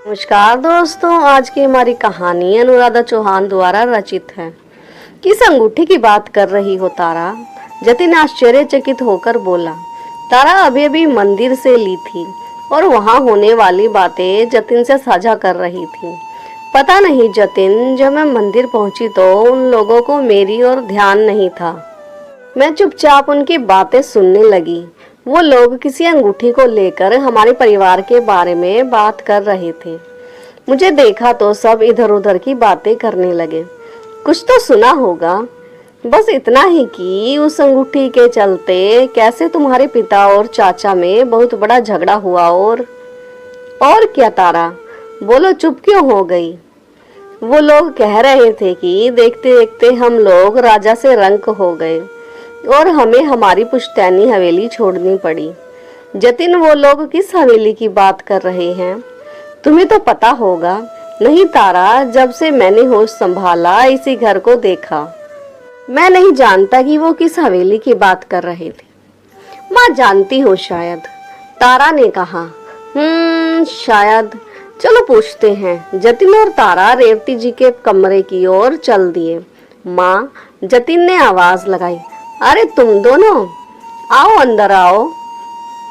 नमस्कार दोस्तों, आज की हमारी कहानी अनुराधा चौहान द्वारा रचित है। किस अंगूठी की बात कर रही हो तारा? जतिन आश्चर्यचकित होकर बोला। तारा अभी अभी मंदिर से ली थी और वहां होने वाली बातें जतिन से साझा कर रही थी। पता नहीं जतिन, जब मैं मंदिर पहुंची तो उन लोगों को मेरी ओर ध्यान नहीं था। मैं चुपचाप उनकी बातें सुनने लगी। वो लोग किसी अंगूठी को लेकर हमारे परिवार के बारे में बात कर रहे थे। मुझे देखा तो सब इधर उधर की बातें करने लगे। कुछ तो सुना होगा, बस इतना ही कि उस अंगूठी के चलते कैसे तुम्हारे पिता और चाचा में बहुत बड़ा झगड़ा हुआ। और क्या तारा, बोलो, चुप क्यों हो गई? वो लोग कह रहे थे कि देखते देखते हम लोग राजा से रंक हो गए और हमें हमारी पुश्तैनी हवेली छोड़नी पड़ी। जतिन, वो लोग किस हवेली की बात कर रहे हैं? तुम्हें तो पता होगा। नहीं तारा, जब से मैंने होश संभाला इसी घर को देखा। मैं नहीं जानता कि वो किस हवेली की बात कर रहे थे। माँ जानती हो शायद, तारा ने कहा। शायद, चलो पूछते हैं। जतिन और तारा रेवती जी के कमरे की ओर चल दिए। माँ, जतिन ने आवाज लगाई, अरे तुम दोनों आओ, अंदर आओ।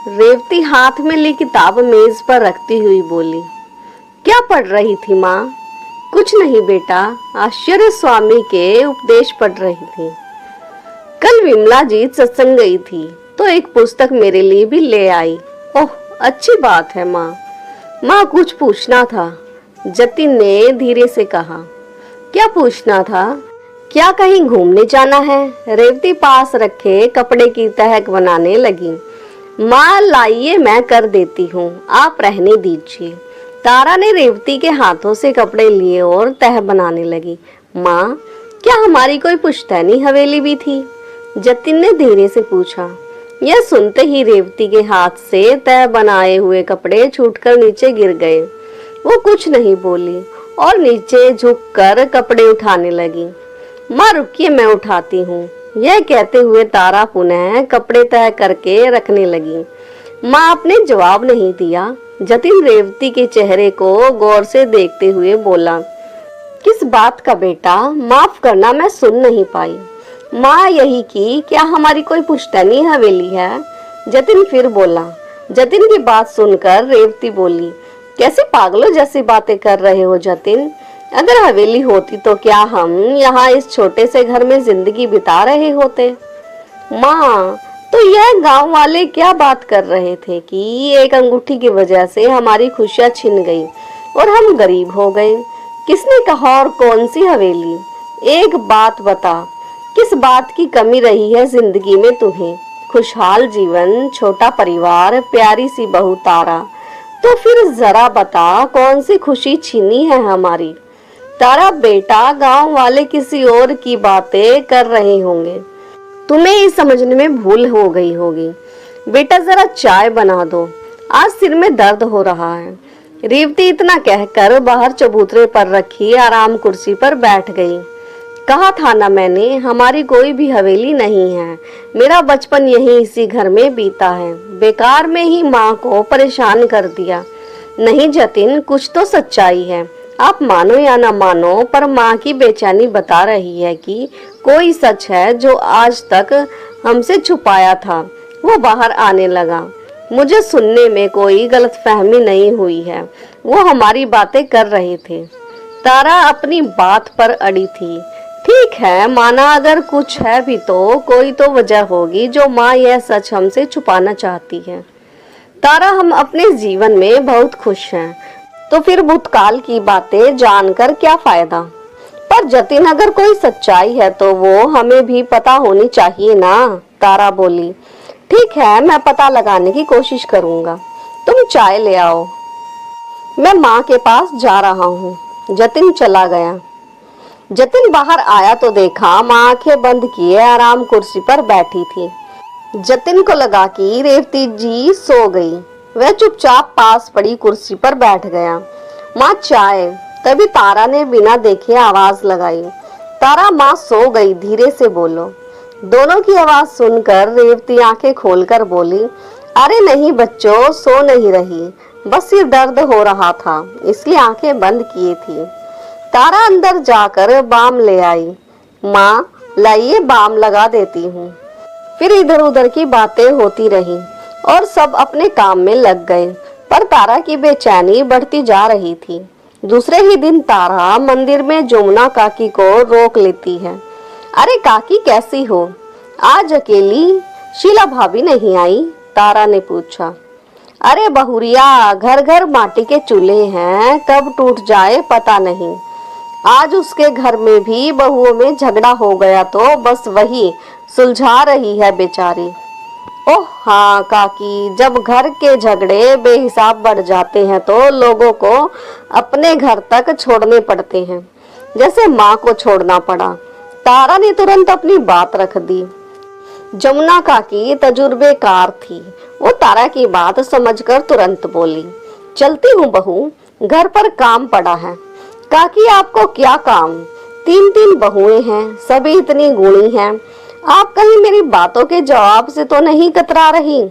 रेवती हाथ में ली किताब मेज पर रखती हुई बोली। क्या पढ़ रही थी माँ? कुछ नहीं बेटा, आश्चर्य स्वामी के उपदेश पढ़ रही थी। कल विमला जी सत्संग गई थी तो एक पुस्तक मेरे लिए भी ले आई। ओह, अच्छी बात है माँ। माँ, कुछ पूछना था, जतिन ने धीरे से कहा। क्या पूछना था? क्या कहीं घूमने जाना है? रेवती पास रखे कपड़े की तहक बनाने लगी। माँ लाइए, मैं कर देती हूँ, आप रहने दीजिए। तारा ने रेवती के हाथों से कपड़े लिए और तह बनाने लगी। माँ, क्या हमारी कोई पुश्तैनी हवेली भी थी? जतिन ने धीरे से पूछा। यह सुनते ही रेवती के हाथ से तह बनाए हुए कपड़े छूटकर नीचे गिर गए। वो कुछ नहीं बोली और नीचे झुककर कपड़े उठाने लगी। माँ रुकिए, मैं उठाती हूँ, यह कहते हुए तारा पुनः कपड़े तय करके रखने लगी। माँ आपने जवाब नहीं दिया। जतिन रेवती के चेहरे को गौर से देखते हुए बोला। किस बात का बेटा? माफ करना, मैं सुन नहीं पाई। माँ यही कि क्या हमारी कोई पुश्तैनी हवेली है? जतिन फिर बोला। जतिन की बात सुनकर रेवती बोली, कैसे पागलों जैसी बातें कर रहे हो जतिन? अगर हवेली होती तो क्या हम यहाँ इस छोटे से घर में जिंदगी बिता रहे होते? माँ, तो यह गांव वाले क्या बात कर रहे थे कि एक अंगूठी की वजह से हमारी खुशियाँ छिन गई और हम गरीब हो गए। किसने कहा और कौन सी हवेली? एक बात बता, किस बात की कमी रही है जिंदगी में तुम्हें? खुशहाल जीवन, छोटा परिवार, प्यारी सी बहू तारा। तो फिर जरा बता, कौन सी खुशी छीनी है हमारी? तारा बेटा, गांव वाले किसी और की बातें कर रहे होंगे, तुम्हें ये समझने में भूल हो गई होगी। बेटा जरा चाय बना दो, आज सिर में दर्द हो रहा है। रेवती इतना कहकर बाहर चबूतरे पर रखी आराम कुर्सी पर बैठ गई। कहा था ना मैंने, हमारी कोई भी हवेली नहीं है। मेरा बचपन यही इसी घर में बीता है। बेकार में ही माँ को परेशान कर दिया। नहीं जतिन, कुछ तो सच्चाई है। आप मानो या ना मानो, पर माँ की बेचैनी बता रही है कि कोई सच है जो आज तक हमसे छुपाया था, वो बाहर आने लगा। मुझे सुनने में कोई गलतफहमी नहीं हुई है। वो हमारी बातें कर रहे थे। तारा अपनी बात पर अड़ी थी। ठीक है, माना अगर कुछ है भी तो कोई तो वजह होगी जो माँ यह सच हमसे छुपाना चाहती है। तारा, हम अपने जीवन में बहुत खुश हैं, तो फिर भूतकाल की बातें जानकर क्या फायदा? पर जतिन, अगर कोई सच्चाई है तो वो हमें भी पता होनी चाहिए ना? तारा बोली। ठीक है, मैं पता लगाने की कोशिश करूंगा। तुम चाय ले आओ, मैं माँ के पास जा रहा हूँ। जतिन चला गया। जतिन बाहर आया तो देखा माँ आंखें बंद किए आराम कुर्सी पर बैठी थी। जतिन को लगा कि रेवती जी सो गई। वह चुपचाप पास पड़ी कुर्सी पर बैठ गया। माँ चाय। तभी तारा ने बिना देखे आवाज लगाई। तारा, माँ सो गई, धीरे से बोलो। दोनों की आवाज सुनकर रेवती आंखें खोलकर बोली, अरे नहीं बच्चों, सो नहीं रही। बस सिर दर्द हो रहा था, इसलिए आंखें बंद किए थी। तारा अंदर जाकर बाम ले आई। माँ, लाइए बाम लगा देती हूँ। फिर इधर उधर की बातें होती रही और सब अपने काम में लग गए, पर तारा की बेचैनी बढ़ती जा रही थी। दूसरे ही दिन तारा मंदिर में जमुना काकी को रोक लेती है। अरे काकी, कैसी हो? आज अकेली? शीला भाभी नहीं आई? तारा ने पूछा। अरे बहुरिया, घर घर माटी के चूल्हे हैं, कब टूट जाए पता नहीं। आज उसके घर में भी बहुओं में झगड़ा हो गया तो बस वही सुलझा रही है बेचारी। ओह हाँ काकी, जब घर के झगड़े बेहिसाब बढ़ जाते हैं तो लोगों को अपने घर तक छोड़ने पड़ते हैं, जैसे माँ को छोड़ना पड़ा। तारा ने तुरंत अपनी बात रख दी। जमुना काकी तजुर्बेकार थी। वो तारा की बात समझकर तुरंत बोली, चलती हूँ बहू, घर पर काम पड़ा है। काकी, आपको क्या काम? 3 बहुएं हैं, सभी इतनी गुणी हैं। आप कहीं मेरी बातों के जवाब से तो नहीं कतरा रही?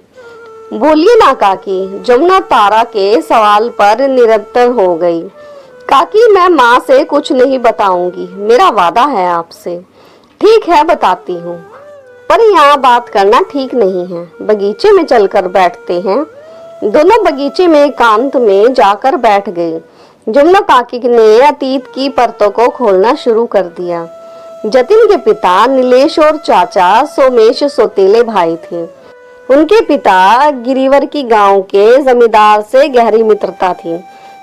बोलिए ना काकी। जमुना तारा के सवाल पर निरंतर हो गई। काकी, मैं माँ से कुछ नहीं बताऊंगी, मेरा वादा है आपसे। ठीक है, बताती हूँ, पर यहाँ बात करना ठीक नहीं है। बगीचे में चलकर बैठते हैं। दोनों बगीचे में एकांत में जाकर बैठ गए। जमुना काकी ने अतीत की परतों को खोलना शुरू कर दिया। जतिन के पिता नीलेश और चाचा सोमेश सौतेले भाई थे। उनके पिता गिरिवर की गांव के जमींदार से गहरी मित्रता थी।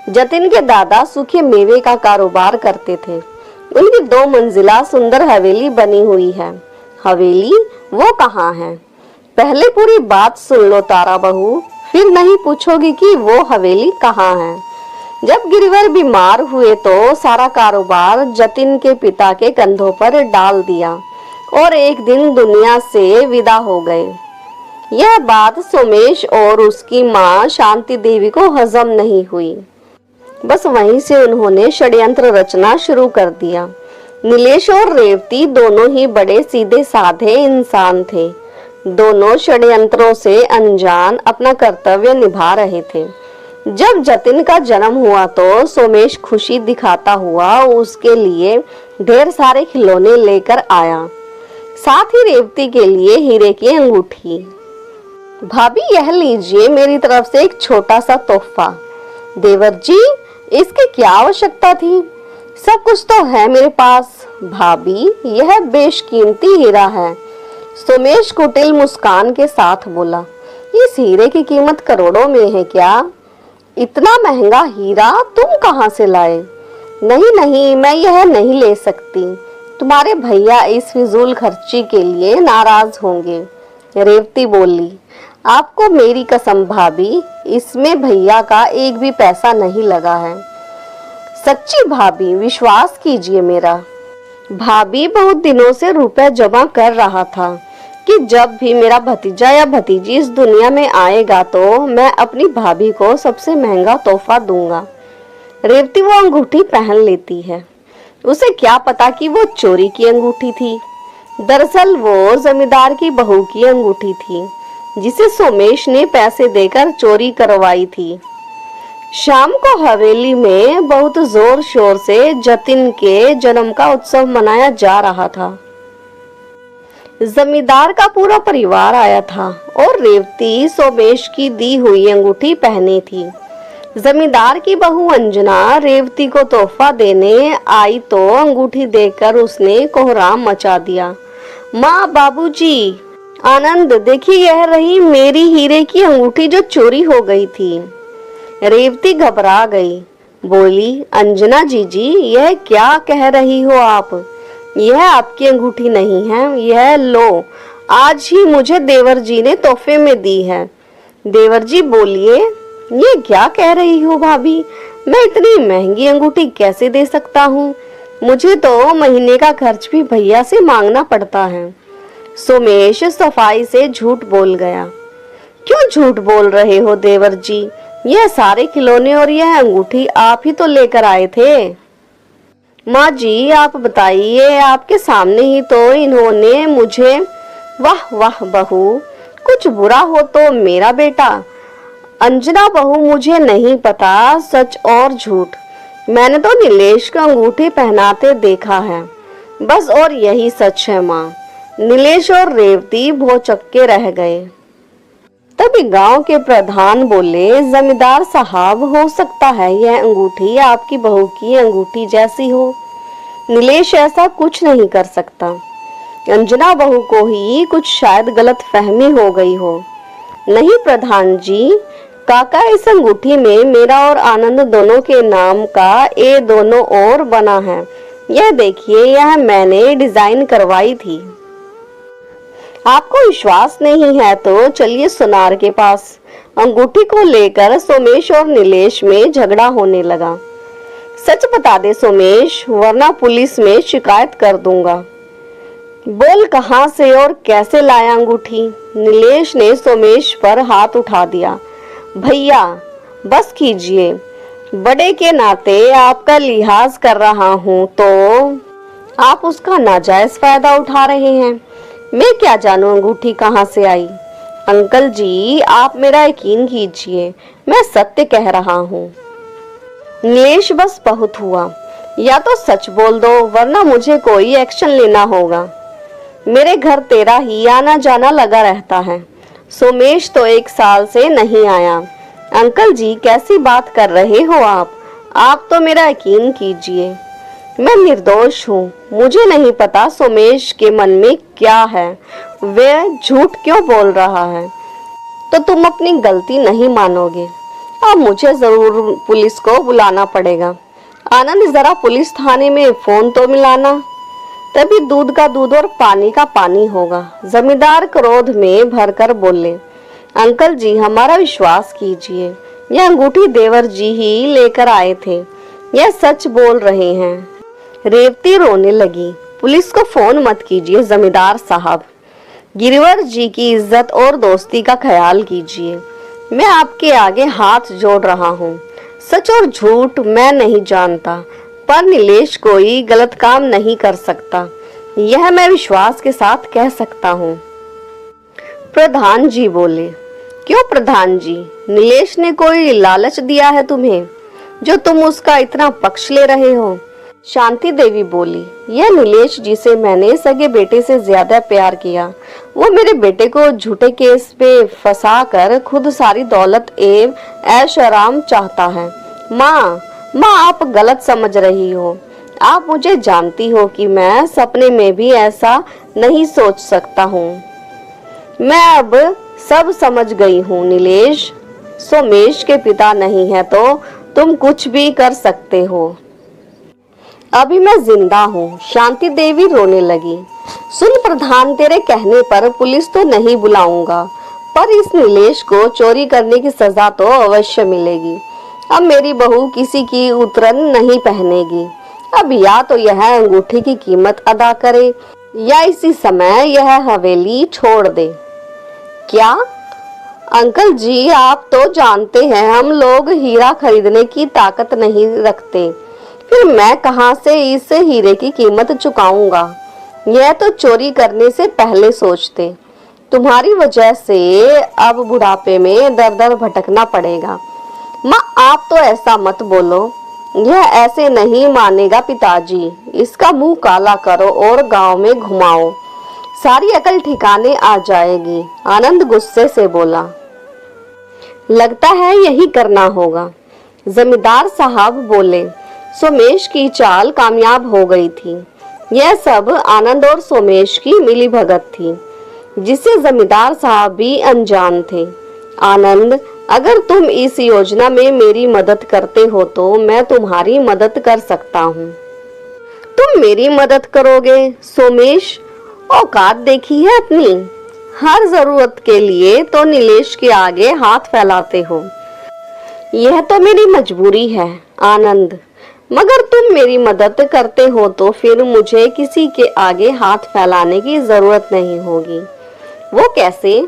जतिन के दादा सूखे मेवे का कारोबार करते थे। उनकी 2 मंजिला सुंदर हवेली बनी हुई है। हवेली वो कहाँ है? पहले पूरी बात सुन लो तारा बहू, फिर नहीं पूछोगी कि वो हवेली कहाँ है। जब गिरिवर बीमार हुए तो सारा कारोबार जतिन के पिता के कंधों पर डाल दिया और एक दिन दुनिया से विदा हो गए। यह बात सोमेश और उसकी माँ शांति देवी को हजम नहीं हुई। बस वहीं से उन्होंने षड्यंत्र रचना शुरू कर दिया। नीलेश और रेवती दोनों ही बड़े सीधे साधे इंसान थे। दोनों षड्यंत्रों से अनजान अपना कर्तव्य निभा रहे थे। जब जतिन का जन्म हुआ तो सोमेश खुशी दिखाता हुआ उसके लिए ढेर सारे खिलौने लेकर आया, साथ ही रेवती के लिए हीरे की अंगूठी। भाभी, यह लीजिए मेरी तरफ से एक छोटा सा तोहफा। देवर जी, इसकी क्या आवश्यकता थी? सब कुछ तो है मेरे पास। भाभी, यह बेशकीमती हीरा है। सोमेश कुटिल मुस्कान के साथ बोला। इस हीरे की कीमत करोड़ों में है क्या? इतना महंगा हीरा तुम कहाँ से लाए? नहीं नहीं, मैं यह नहीं ले सकती। तुम्हारे भैया इस फिजूल खर्ची के लिए नाराज होंगे। रेवती बोली। आपको मेरी कसम भाभी, इसमें भैया का एक भी पैसा नहीं लगा है। सच्ची भाभी, विश्वास कीजिए मेरा। भाभी, बहुत दिनों से रुपए जमा कर रहा था कि जब भी मेरा भतीजा या भतीजी इस दुनिया में आएगा तो मैं अपनी भाभी को सबसे महंगा तोहफा दूंगा। रेवती वो अंगूठी पहन लेती है। उसे क्या पता कि वो चोरी की अंगूठी थी। दरअसल वो जमींदार की बहू की अंगूठी थी, जिसे सोमेश ने पैसे देकर चोरी करवाई थी। शाम को हवेली में बहुत जोर शोर से जतिन के जन्म का उत्सव मनाया जा रहा था। जमींदार का पूरा परिवार आया था और रेवती सोमेश की दी हुई अंगूठी पहनी थी। जमींदार की बहू अंजना रेवती को तोहफा देने आई तो अंगूठी देखकर उसने कोहराम मचा दिया। माँ, बाबूजी, आनंद, देखिए यह रही मेरी हीरे की अंगूठी जो चोरी हो गई थी। रेवती घबरा गई, बोली, अंजना जीजी, यह क्या कह रही हो आप? यह आपकी अंगूठी नहीं है, यह लो, आज ही मुझे देवर जी ने तोहफे में दी है। देवर जी बोलिए, ये क्या कह रही हो भाभी? मैं इतनी महंगी अंगूठी कैसे दे सकता हूँ? मुझे तो महीने का खर्च भी भैया से मांगना पड़ता है। सोमेश सफाई से झूठ बोल गया। क्यों झूठ बोल रहे हो देवर जी? यह सारे खिलौने और यह अंगूठी आप ही तो लेकर आए थे। माँ जी, आप बताइए, आपके सामने ही तो इन्होंने मुझे। वाह वाह बहू, कुछ बुरा हो तो मेरा बेटा, अंजना बहू, मुझे नहीं पता सच और झूठ। मैंने तो नीलेश को अंगूठी पहनाते देखा है बस, और यही सच है माँ। नीलेश और रेवती भौचक्के रह गए। तभी गांव के प्रधान बोले, जमींदार साहब, हो सकता है यह अंगूठी आपकी बहू की अंगूठी जैसी हो। नीलेश ऐसा कुछ नहीं कर सकता। अंजना बहू को ही कुछ शायद गलत फहमी हो गई हो। नहीं प्रधान जी, काका, इस अंगूठी में मेरा और आनंद दोनों के नाम का ए दोनों ओर बना है। यह देखिए, यह मैंने डिजाइन करवाई थी। आपको विश्वास नहीं है तो चलिए सुनार के पास। अंगूठी को लेकर सोमेश और नीलेश में झगड़ा होने लगा। सच बता दे सोमेश, वरना पुलिस में शिकायत कर दूंगा। बोल, कहां से और कैसे लाया अंगूठी? नीलेश ने सोमेश पर हाथ उठा दिया। भैया बस कीजिए, बड़े के नाते आपका लिहाज कर रहा हूं तो आप उसका नाजायज फायदा उठा रहे हैं। मैं क्या जानूं अंगूठी कहां से आई? अंकल जी, आप मेरा यकीन कीजिए, मैं सत्य कह रहा हूं। नीलेश बस बहुत हुआ, या तो सच बोल दो वरना मुझे कोई एक्शन लेना होगा। मेरे घर तेरा ही आना जाना लगा रहता है। सोमेश तो 1 साल से नहीं आया। अंकल जी, कैसी बात कर रहे हो आप तो मेरा यकीन कीजिए, मैं निर्दोष हूँ। मुझे नहीं पता सोमेश के मन में क्या है, वह झूठ क्यों बोल रहा है। तो तुम अपनी गलती नहीं मानोगे। अब मुझे जरूर पुलिस को बुलाना पड़ेगा। आनंद, जरा पुलिस थाने में फोन तो मिलाना, तभी दूध का दूध और पानी का पानी होगा। जमींदार क्रोध में भरकर बोले, अंकल जी, हमारा विश्वास कीजिए, यह अंगूठी देवर जी ही लेकर आए थे, यह सच बोल रहे हैं। रेवती रोने लगी। पुलिस को फोन मत कीजिए जमींदार साहब, गिरवर जी की इज्जत और दोस्ती का ख्याल कीजिए। मैं आपके आगे हाथ जोड़ रहा हूँ। सच और झूठ मैं नहीं जानता, पर नीलेश कोई गलत काम नहीं कर सकता, यह मैं विश्वास के साथ कह सकता हूँ। प्रधान जी बोले, क्यों प्रधान जी, नीलेश ने कोई लालच दिया है तुम्हें जो तुम उसका इतना पक्ष ले रहे हो? शांति देवी बोली, यह नीलेश जिसे मैंने सगे बेटे से ज्यादा प्यार किया, वो मेरे बेटे को झूठे केस पे फंसा कर खुद सारी दौलत एवं ऐश आराम चाहता है। माँ, आप गलत समझ रही हो। आप मुझे जानती हो कि मैं सपने में भी ऐसा नहीं सोच सकता हूँ। मैं अब सब समझ गई हूँ नीलेश, सोमेश के पिता नहीं है तो तुम कुछ भी कर सकते हो। अभी मैं जिंदा हूँ। शांति देवी रोने लगी। सुन प्रधान, तेरे कहने पर पुलिस तो नहीं बुलाऊंगा, पर इस नीलेश को चोरी करने की सजा तो अवश्य मिलेगी। अब मेरी बहू किसी की उतरन नहीं पहनेगी। अब या तो यह अंगूठी की कीमत अदा करे या इसी समय यह हवेली छोड़ दे। क्या अंकल जी, आप तो जानते हैं हम लोग हीरा खरीदने की ताकत नहीं रखते, फिर मैं कहां से इस हीरे की कीमत चुकाऊंगा? यह तो चोरी करने से पहले सोचते। तुम्हारी वजह से अब बुढ़ापे में दर दर भटकना पड़ेगा। माँ, आप तो ऐसा मत बोलो, यह ऐसे नहीं मानेगा पिताजी। इसका मुंह काला करो और गांव में घुमाओ, सारी अकल ठिकाने आ जाएगी। आनंद गुस्से से बोला, लगता है यही करना होगा। जमींदार साहब बोले, सोमेश की चाल कामयाब हो गई थी। यह सब आनंद और सोमेश की मिली भगत थी, जिससे जमींदार साहब भी अनजान थे। आनंद, अगर तुम इस योजना में मेरी मदद करते हो तो मैं तुम्हारी मदद कर सकता हूँ। तुम मेरी मदद करोगे? सोमेश, औकात देखी है अपनी? हर जरूरत के लिए तो नीलेश के आगे हाथ फैलाते हो। यह तो मेरी मजबूरी है आनंद, मगर तुम मेरी मदद करते हो तो फिर मुझे किसी के आगे हाथ फैलाने की जरूरत नहीं होगी। वो कैसे?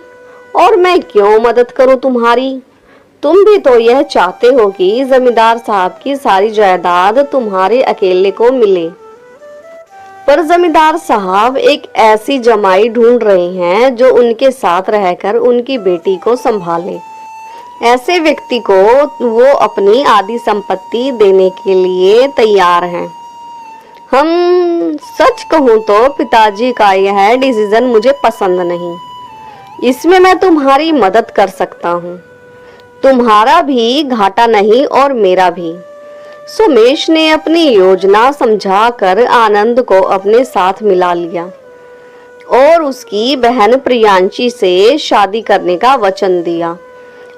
और मैं क्यों मदद करूं तुम्हारी? तुम भी तो यह चाहते हो कि जमींदार साहब की सारी जायदाद तुम्हारे अकेले को मिले, पर जमींदार साहब एक ऐसी जमाई ढूंढ रहे हैं जो उनके साथ रहकर उनकी बेटी को संभाले। ऐसे व्यक्ति को वो अपनी आधी संपत्ति देने के लिए तैयार हैं। हम सच कहूं तो पिताजी का यह डिसीजन मुझे पसंद नहीं। इसमें मैं तुम्हारी मदद कर सकता हूँ। तुम्हारा भी घाटा नहीं और मेरा भी। सोमेश ने अपनी योजना समझाकर आनंद को अपने साथ मिला लिया और उसकी बहन प्रियांशी से शादी करने का वचन दिया।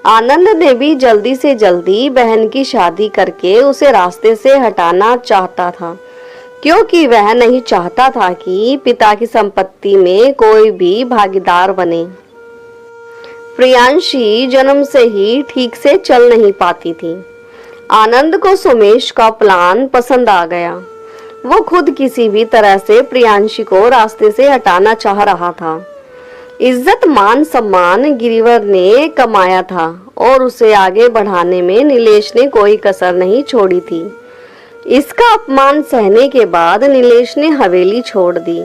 आनंद ने भी जल्दी से जल्दी बहन की शादी करके उसे रास्ते से हटाना चाहता था, क्योंकि वह नहीं चाहता था कि पिता की संपत्ति में कोई भी भागीदार बने। प्रियांशी जन्म से ही ठीक से चल नहीं पाती थी। आनंद को सोमेश का प्लान पसंद आ गया। वो खुद किसी भी तरह से प्रियांशी को रास्ते से हटाना चाह रहा था। इज्जत मान सम्मान गिरिवर ने कमाया था और उसे आगे बढ़ाने में नीलेश ने कोई कसर नहीं छोड़ी थी। इसका अपमान सहने के बाद नीलेश ने हवेली छोड़ दी।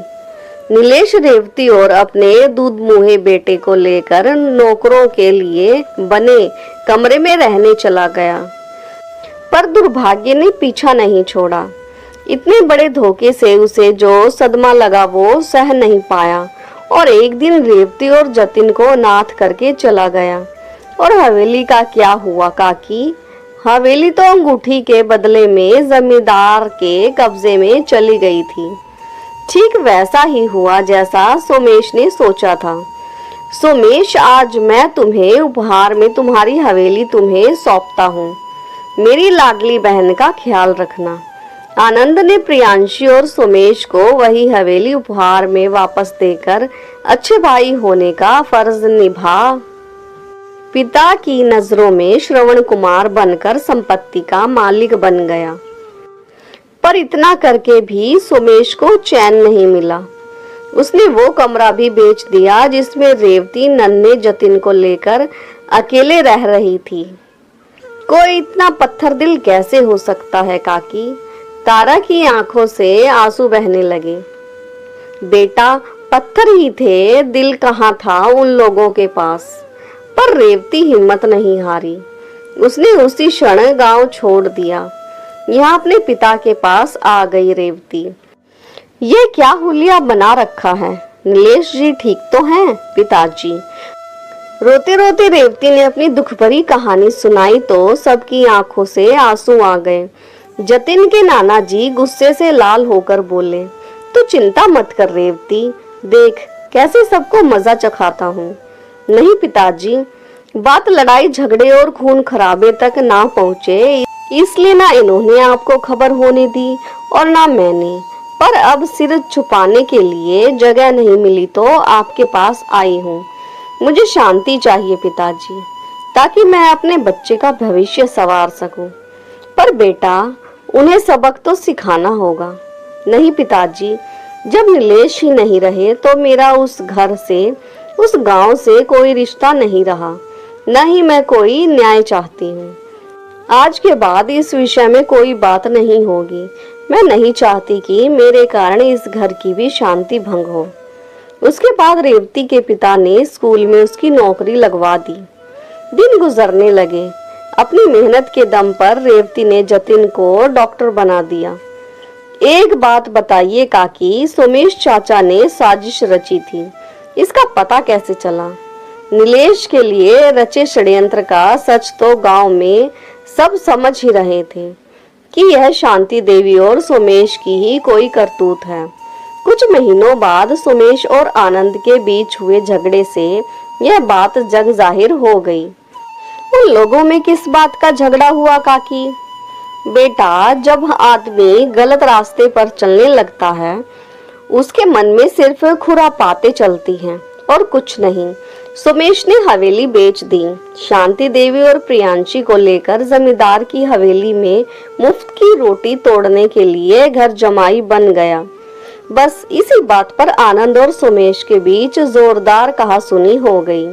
नीलेश रेवती और अपने दूध मुहे बेटे को लेकर नौकरों के लिए बने कमरे में रहने चला गया, पर दुर्भाग्य ने पीछा नहीं छोड़ा। इतने बड़े धोखे से उसे जो सदमा लगा वो सह नहीं पाया और एक दिन रेवती और जतिन को अनाथ करके चला गया। और हवेली का क्या हुआ काकी? हवेली तो अंगूठी के बदले में जमींदार के कब्जे में चली गई थी। ठीक वैसा ही हुआ जैसा सोमेश ने सोचा था। सोमेश, आज मैं तुम्हें उपहार में तुम्हारी हवेली तुम्हें सौंपता हूँ। मेरी लाडली बहन का ख्याल रखना। आनंद ने प्रियांशी और सोमेश को वही हवेली उपहार में वापस देकर अच्छे भाई होने का फर्ज निभा पिता की नजरों में श्रवण कुमार बनकर संपत्ति का मालिक बन गया। पर इतना करके भी सोमेश को चैन नहीं मिला। उसने वो कमरा भी बेच दिया जिसमें रेवती नन्हे जतिन को लेकर अकेले रह रही थी। कोई इतना पत्थर दिल कैसे हो सकता है काकी? तारा की आंखों से आंसू बहने लगे। बेटा, पत्थर ही थे, दिल कहाँ था उन लोगों के पास। पर रेवती हिम्मत नहीं हारी। उसने उसी क्षण गांव छोड़ दिया। यहाँ अपने पिता के पास आ गई रेवती। ये क्या हुलिया बना रखा है? नीलेश जी ठीक तो हैं? पिताजी। रोते रोते रेवती ने अपनी दुख भरी कहानी सुनाई तो सबकी आंखों से आंसू आ गए। जतिन के नाना जी गुस्से से लाल होकर बोले, तो चिंता मत कर रेवती, देख कैसे सबको मजा चखाता हूँ। नहीं पिताजी, बात लड़ाई झगड़े और खून खराबे तक ना पहुँचे, इसलिए ना इन्होंने आपको खबर होने दी और ना मैंने। पर अब सिर छुपाने के लिए जगह नहीं मिली तो आपके पास आई हूँ। मुझे शांति चाहिए पिताजी, ताकि मैं अपने बच्चे का भविष्य संवार सकूं। पर बेटा, उन्हें सबक तो सिखाना होगा। नहीं पिताजी, जब नीलेश ही नहीं रहे तो मेरा उस घर से, उस गांव से कोई रिश्ता नहीं रहा, न ही मैं कोई न्याय चाहती हूँ। आज के बाद इस विषय में कोई बात नहीं होगी। मैं नहीं चाहती कि मेरे कारण इस घर की भी शांति भंग हो। उसके बाद रेवती के पिता ने स्कूल में उसकी नौकरी लगवा दी। दिन गुजरने लगे। अपनी मेहनत के दम पर रेवती ने जतिन को डॉक्टर बना दिया। एक बात बताइए काकी, सोमेश चाचा ने साजिश रची थी, इसका पता कैसे चला? नीलेश के लिए रचे षड्यंत्र का सच तो गांव में सब समझ ही रहे थे कि यह शांति देवी और सोमेश की ही कोई करतूत है। कुछ महीनों बाद सोमेश और आनंद के बीच हुए झगड़े से यह बात जग जाहिर हो गई। उन लोगों में किस बात का झगड़ा हुआ काकी? बेटा, जब आदमी गलत रास्ते पर चलने लगता है, उसके मन में सिर्फ खुरापाते चलती हैं और कुछ नहीं। सोमेश ने हवेली बेच दी। शांति देवी और प्रियांशी को लेकर जमींदार की हवेली में मुफ्त की रोटी तोड़ने के लिए घर जमाई बन गया। बस इसी बात पर आनंद और सोमेश के बीच जोरदार कहासुनी हो गई।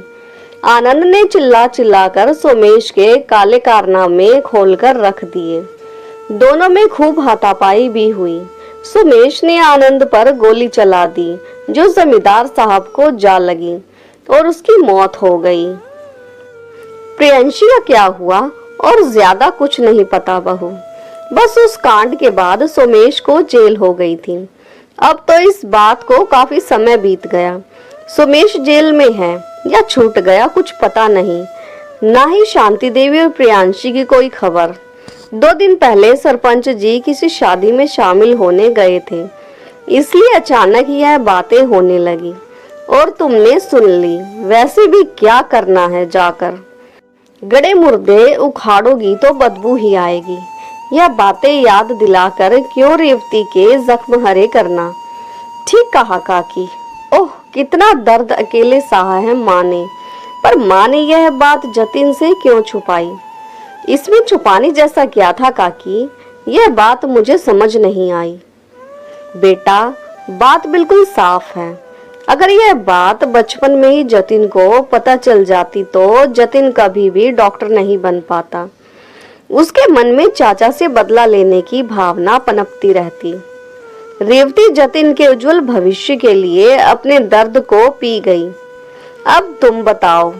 आनंद ने चिल्ला चिल्लाकर सोमेश के काले कारनामे खोलकर रख दिए। दोनों में खूब हाथापाई भी हुई। सोमेश ने आनंद पर गोली चला दी, जो जमींदार साहब को जा लगी और उसकी मौत हो गई। प्रियंशी का क्या हुआ और ज्यादा कुछ नहीं पता बहू। बस उस कांड के बाद सोमेश को जेल हो गई थी। अब तो इस बात को काफी समय बीत गया। सोमेश जेल में है या छूट गया कुछ पता नहीं। ना ही शांति देवी और प्रियांशी की कोई खबर। 2 दिन पहले सरपंच जी किसी शादी में शामिल होने गए थे, इसलिए अचानक यह बातें होने लगी और तुमने सुन ली। वैसे भी क्या करना है जाकर, गड़े मुर्दे उखाड़ोगी तो बदबू ही आएगी। यह बातें याद दिलाकर क्यों रेवती के जख्म हरे करना। ठीक कहा काकी। ओह कितना दर्द अकेले सहा है माँ ने, पर माँ ने यह बात जतिन से क्यों छुपाई। इसमें छुपाने जैसा क्या था काकी, यह बात मुझे समझ नहीं आई। बेटा बात बिल्कुल साफ है। अगर यह बात बचपन में ही जतिन को पता चल जाती तो जतिन कभी भी डॉक्टर नहीं बन पाता। उसके मन में चाचा से बदला लेने की भावना पनपती रहती। रेवती जतिन के उज्जवल भविष्य के लिए अपने दर्द को पी गई। अब तुम बताओ,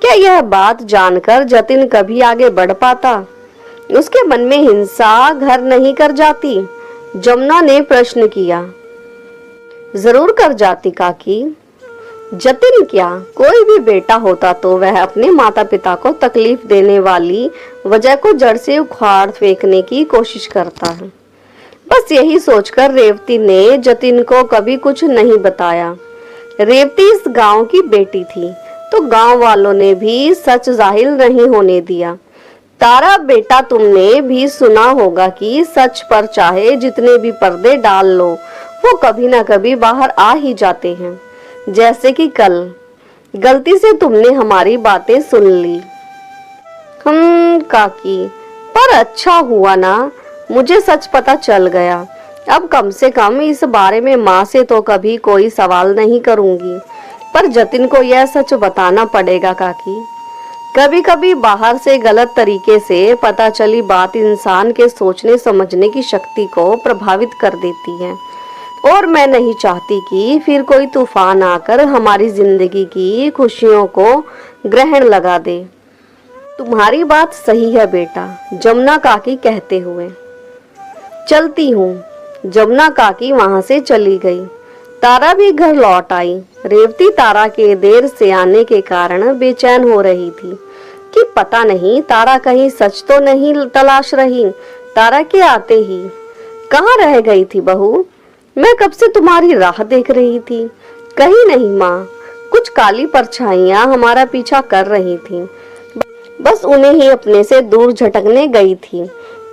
क्या यह बात जानकर जतिन कभी आगे बढ़ पाता? उसके मन में हिंसा घर नहीं कर जाती? जमुना ने प्रश्न किया। जरूर कर जाती काकी। जतिन क्या, कोई भी बेटा होता तो वह अपने माता पिता को तकलीफ देने वाली वजह को जड़ से उखाड़ फेंकने की कोशिश करता है। बस यही सोचकर रेवती ने जतिन को कभी कुछ नहीं बताया। रेवती इस गांव की बेटी थी तो गांव वालों ने भी सच जाहिर नहीं होने दिया। तारा बेटा, तुमने भी सुना होगा कि सच पर चाहे जितने भी पर्दे डाल लो वो कभी ना कभी बाहर आ ही जाते हैं। जैसे कि कल गलती से तुमने हमारी बातें सुन ली। काकी, पर अच्छा हुआ ना मुझे सच पता चल गया। अब कम से कम इस बारे में माँ से तो कभी कोई सवाल नहीं करूंगी, पर जतिन को यह सच बताना पड़ेगा काकी। कभी कभी बाहर से गलत तरीके से पता चली बात इंसान के सोचने समझने की शक्ति को प्रभावित कर देती है, और मैं नहीं चाहती कि फिर कोई तूफान आकर हमारी जिंदगी की खुशियों को ग्रहण लगा दे। तुम्हारी बात सही है बेटा, जमुना काकी कहते हुए। चलती हूँ। जमुना काकी वहां से चली गई। तारा भी घर लौट आई। रेवती तारा के देर से आने के कारण बेचैन हो रही थी कि पता नहीं तारा कहीं सच तो नहीं तलाश रही। तारा के आते ही, कहाँ रह गई थी बहू? मैं कब से तुम्हारी राह देख रही थी। कहीं नहीं माँ, कुछ काली परछाइयां हमारा पीछा कर रही थी, बस उन्हें ही अपने से दूर झटकने गई थी।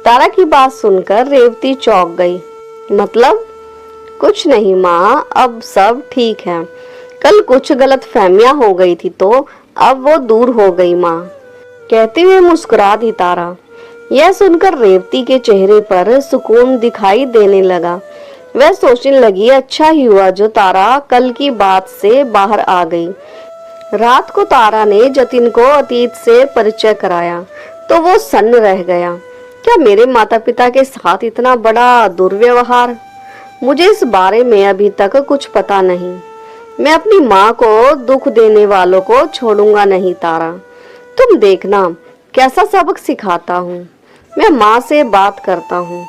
तारा की बात सुनकर रेवती चौंक गई। मतलब? कुछ नहीं माँ, अब सब ठीक है। कल कुछ गलतफहमियां हो गई थी तो अब वो दूर हो गई माँ, कहते हुए मुस्कुरा दी तारा। यह सुनकर रेवती के चेहरे पर सुकून दिखाई देने लगा। वह सोचने लगी, अच्छा ही हुआ जो तारा कल की बात से बाहर आ गई। रात को तारा ने जतिन को अतीत से परिचय कराया तो वो सन्न रह गया। क्या मेरे माता पिता के साथ इतना बड़ा दुर्व्यवहार? मुझे इस बारे में अभी तक कुछ पता नहीं। मैं अपनी माँ को दुख देने वालों को छोड़ूंगा नहीं तारा। तुम देखना कैसा सबक सिखाता हूँ। मैं माँ से बात करता हूँ।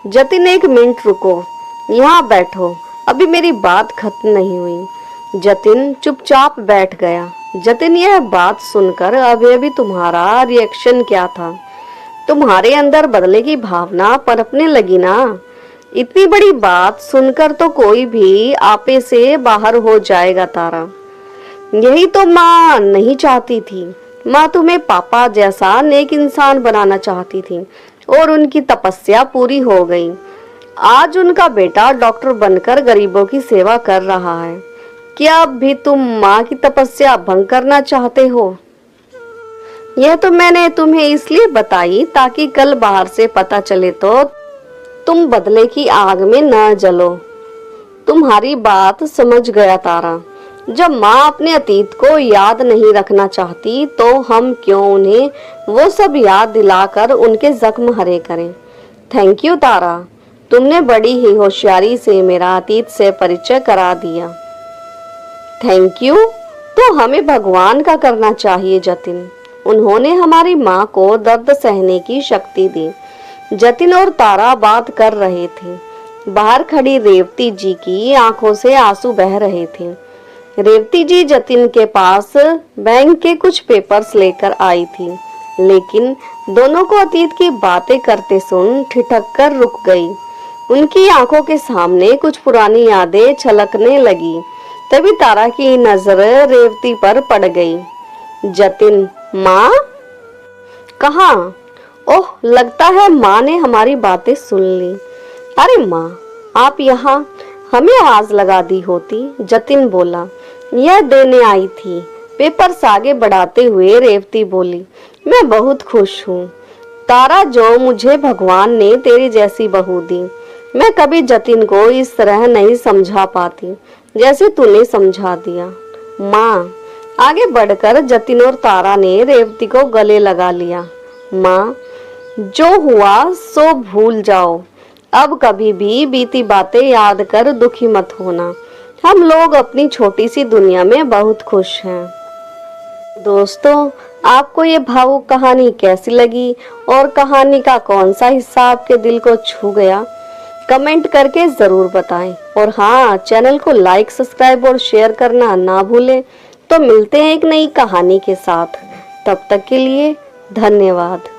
जतिन 1 मिनट रुको, यहाँ बैठो, अभी मेरी बात खत्म नहीं हुई। जतिन चुपचाप बैठ गया। जतिन, यह बात सुनकर अभी तुम्हारा रिएक्शन क्या था? तुम्हारे अंदर बदले की भावना पनपने लगी ना? इतनी बड़ी बात सुनकर तो कोई भी आपे से बाहर हो जाएगा तारा। यही तो माँ नहीं चाहती थी। माँ तुम्हें पापा जैसा नेक इंसान बनाना चाहती थी और उनकी तपस्या पूरी हो गई। आज उनका बेटा डॉक्टर बनकर गरीबों की सेवा कर रहा है। क्या अब भी तुम माँ की तपस्या भंग करना चाहते हो? यह तो मैंने तुम्हें इसलिए बताई ताकि कल बाहर से पता चले तो तुम बदले की आग में न जलो। तुम्हारी बात समझ गया तारा। जब माँ अपने अतीत को याद नहीं रखना चाहती तो हम क्यों उन्हें वो सब याद दिलाकर उनके जख्म हरे करें। थैंक यू तारा, तुमने बड़ी ही होशियारी से मेरा अतीत से परिचय करा दिया। थैंक यू तो हमें भगवान का करना चाहिए जतिन। उन्होंने हमारी माँ को दर्द सहने की शक्ति दी। जतिन और तारा बात कर रहे थे। बाहर खड़ी रेवती जी की आंखों से आंसू बह रहे थे। रेवती जी जतिन के पास बैंक के कुछ पेपर्स लेकर आई थी, लेकिन दोनों को अतीत की बातें करते सुन ठिठक कर रुक गई। उनकी आंखों के सामने कुछ पुरानी यादें छलकने लगी। तभी तारा की नजर रेवती पर पड़ गई। जतिन, माँ? कहाँ? ओह, लगता है माँ ने हमारी बातें सुन ली। अरे माँ, आप यहाँ? हमें आवाज लगा दी होती। जतिन बोला। यह देने आई थी। पेपर्स आगे बढ़ाते हुए रेवती बोली। मैं बहुत खुश हूँ तारा, जो मुझे भगवान ने तेरी जैसी बहू दी। मैं कभी जतिन को इस तरह नहीं समझा पाती जैसे तूने समझा दिया। माँ, आगे बढ़कर जतिन और तारा ने रेवती को गले लगा लिया। माँ, जो हुआ सो भूल जाओ। अब कभी भी बीती बातें याद कर दुखी मत होना। हम लोग अपनी छोटी सी दुनिया में बहुत खुश हैं। दोस्तों, आपको ये भावुक कहानी कैसी लगी और कहानी का कौन सा हिस्सा आपके दिल को छू गया? कमेंट करके जरूर बताएं। और हाँ, चैनल को लाइक, सब्सक्राइब और शेयर करना ना भूलें। तो मिलते हैं एक नई कहानी के साथ। तब तक के लिए धन्यवाद।